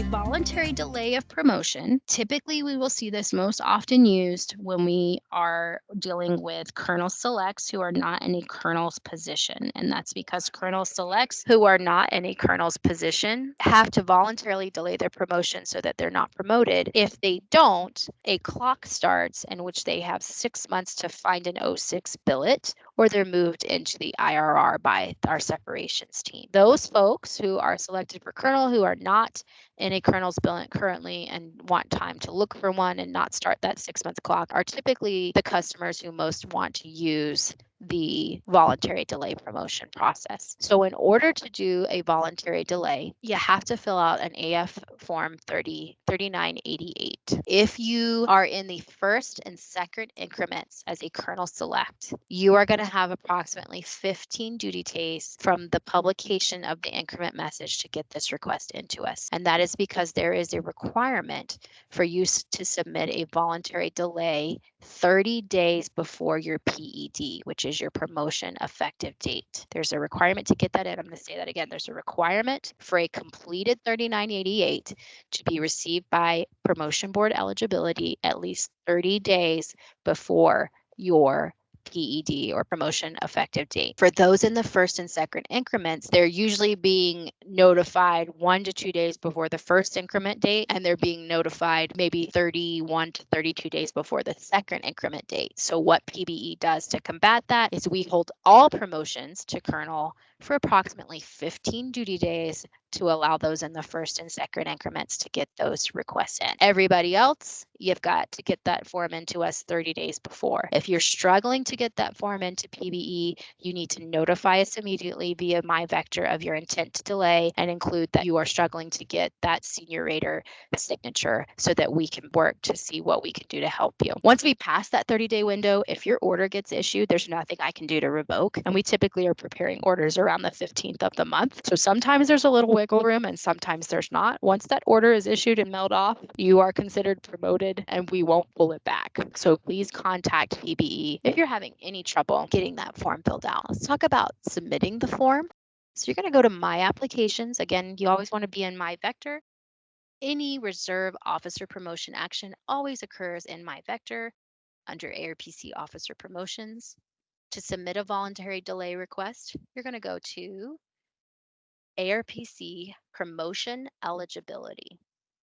Voluntary delay of promotion. Typically, we will see this most often used when we are dealing with colonel selects who are not in a colonel's position. And that's because colonel selects who are not in a colonel's position have to voluntarily delay their promotion so that they're not promoted. If they don't, a clock starts in which they have 6 months to find an O6 billet, or they're moved into the IRR by our separations team. Those folks who are selected for colonel who are not in a colonel's billet currently and want time to look for one and not start that 6 month clock are typically the customers who most want to use the voluntary delay promotion process. So in order to do a voluntary delay, you have to fill out an AF form 3988. If you are in the first and second increments as a colonel select, you are going to have approximately 15 duty days from the publication of the increment message to get this request into us. And that is because there is a requirement for you to submit a voluntary delay 30 days before your PED, which is your promotion effective date. There's a requirement to get that in. I'm going to say that again. There's a requirement for a completed 3988 to be received by promotion board eligibility at least 30 days before your PED or promotion effective date. For those in the first and second increments, they're usually being notified 1 to 2 days before the first increment date, and they're being notified maybe 31 to 32 days before the second increment date. So what PBE does to combat that is we hold all promotions to colonel for approximately 15 duty days to allow those in the first and second increments to get those requests in. Everybody else, you've got to get that form into us 30 days before. If you're struggling to get that form into PBE, you need to notify us immediately via MyVector of your intent to delay and include that you are struggling to get that senior rater signature so that we can work to see what we can do to help you. Once we pass that 30-day window, if your order gets issued, there's nothing I can do to revoke. And we typically are preparing orders around the 15th of the month. So sometimes there's a little wiggle room and sometimes there's not. Once that order is issued and mailed off, you are considered promoted and we won't pull it back. So please contact PBE if you're having any trouble getting that form filled out. Let's talk about submitting the form. So you're going to go to My Applications. Again, you always want to be in MyVector. Any reserve officer promotion action always occurs in MyVector under ARPC Officer Promotions. To submit a voluntary delay request, you're going to go to ARPC Promotion Eligibility.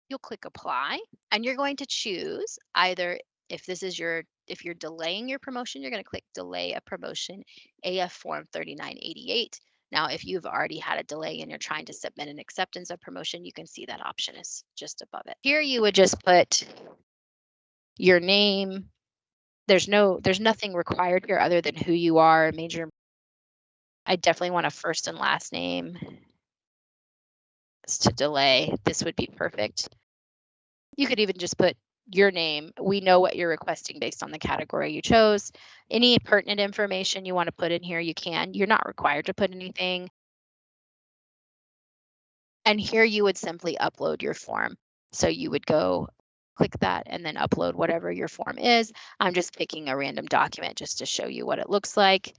You'll click Apply, and you're going to choose either if you're delaying your promotion, you're going to click Delay a Promotion AF Form 3988. Now, if you've already had a delay and you're trying to submit an acceptance of promotion, you can see that option is just above it. Here you would just put your name. There's nothing required here other than who you are, major. I definitely want a first and last name to delay. This would be perfect. You could even just put your name. We know what you're requesting based on the category you chose. Any pertinent information you want to put in here, you can. You're not required to put anything. And here you would simply upload your form. So you would go click that and then upload whatever your form is. I'm just picking a random document just to show you what it looks like.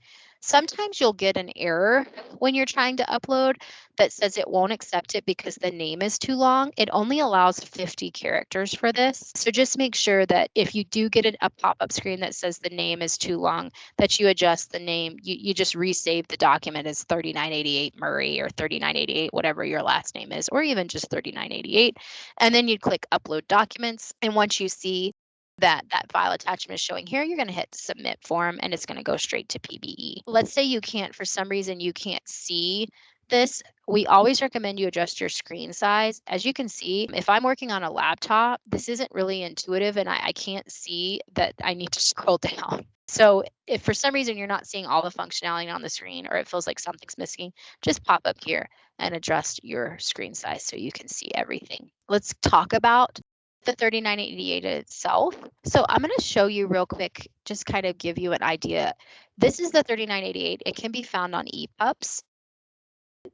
Sometimes you'll get an error when you're trying to upload that says it won't accept it because the name is too long. It only allows 50 characters for this. So just make sure that if you do get a pop-up screen that says the name is too long, that you adjust the name. You just resave the document as 3988 Murray or 3988, whatever your last name is, or even just 3988. And then you'd click Upload Documents. And once you see that file attachment is showing here, you're going to hit Submit Form and it's going to go straight to PBE. Let's say you can't, for some reason, you can't see this. We always recommend you adjust your screen size. As you can see, if I'm working on a laptop, this isn't really intuitive and I can't see that I need to scroll down. So if for some reason you're not seeing all the functionality on the screen or it feels like something's missing, just pop up here and adjust your screen size so you can see everything. Let's talk about the 3988 itself. So I'm going to show you real quick, just kind of give you an idea. This is the 3988. It can be found on EPUBs.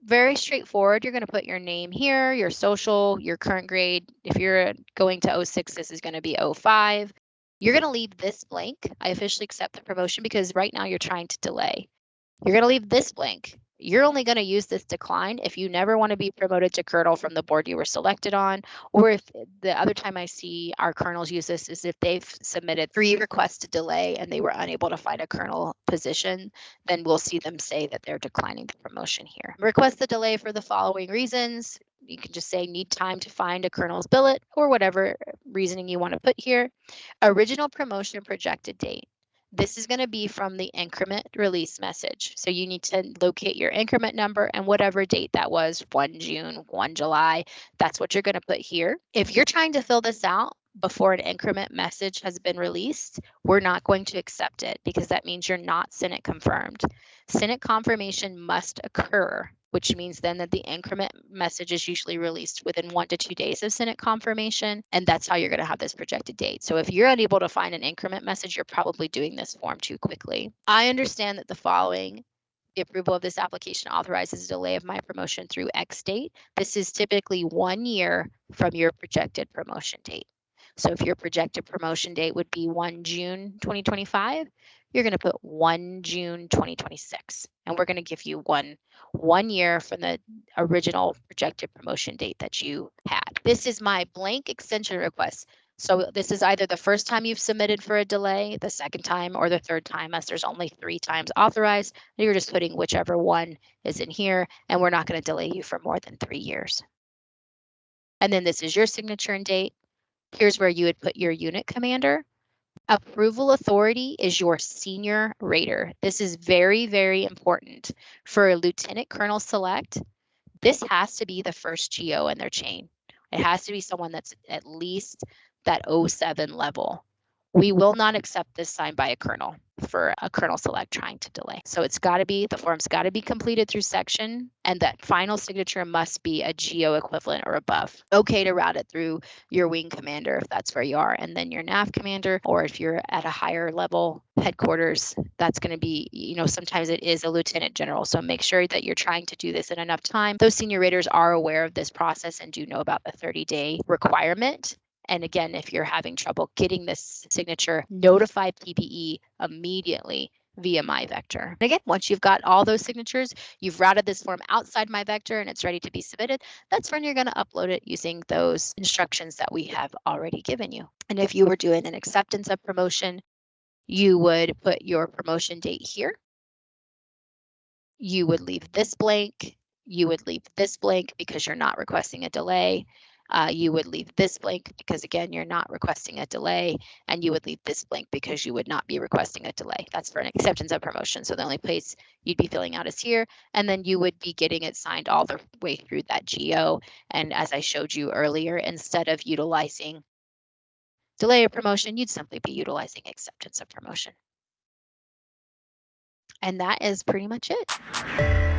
Very straightforward. You're going to put your name here, your social, your current grade. If you're going to 06, this is going to be 05. You're going to leave this blank. I officially accept the promotion because right now you're trying to delay. You're going to leave this blank. You're only going to use this decline if you never want to be promoted to colonel from the board you were selected on, or if the other time I see our colonels use this is if they've submitted 3 requests to delay and they were unable to find a colonel position, then we'll see them say that they're declining the promotion here. Request the delay for the following reasons. You can just say need time to find a colonel's billet or whatever reasoning you want to put here. Original promotion projected date. This is going to be from the increment release message. So you need to locate your increment number and whatever date that was, 1 June, 1 July, that's what you're going to put here. If you're trying to fill this out before an increment message has been released, we're not going to accept it because that means you're not Senate confirmed. Senate confirmation must occur, which means then that the increment message is usually released within 1 to 2 days of Senate confirmation, and that's how you're going to have this projected date. So if you're unable to find an increment message, you're probably doing this form too quickly. I understand that the following: the approval of this application authorizes a delay of my promotion through X date. This is typically 1 year from your projected promotion date. So if your projected promotion date would be 1 June 2025, you're going to put 1 June 2026, and we're going to give you one year from the original projected promotion date that you had. This is my blank extension request. So this is either the first time you've submitted for a delay, the second time, or the third time, as there's only 3 times authorized. You're just putting whichever one is in here, and we're not going to delay you for more than 3 years. And then this is your signature and date. Here's where you would put your unit commander. Approval authority is your senior rater. This is very, very important. For a lieutenant colonel select, this has to be the first GO in their chain. It has to be someone that's at least that 07 level. We will not accept this signed by a colonel for a colonel select trying to delay. So it's got to be, the form's got to be completed through section, and that final signature must be a GO equivalent or above. Okay to route it through your wing commander if that's where you are, and then your nav commander, or if you're at a higher level headquarters, that's going to be, sometimes it is a lieutenant general. So make sure that you're trying to do this in enough time. Those senior raters are aware of this process and do know about the 30-day requirement. And again, if you're having trouble getting this signature, notify PBE immediately via MyVector. And again, once you've got all those signatures, you've routed this form outside MyVector and it's ready to be submitted, that's when you're going to upload it using those instructions that we have already given you. And if you were doing an acceptance of promotion, you would put your promotion date here. You would leave this blank. You would leave this blank because you're not requesting a delay. You would leave this blank because, again, you're not requesting a delay, and you would leave this blank because you would not be requesting a delay. That's for an acceptance of promotion. So the only place you'd be filling out is here, and then you would be getting it signed all the way through that GO. And as I showed you earlier, instead of utilizing delay of promotion, you'd simply be utilizing acceptance of promotion. And that is pretty much it.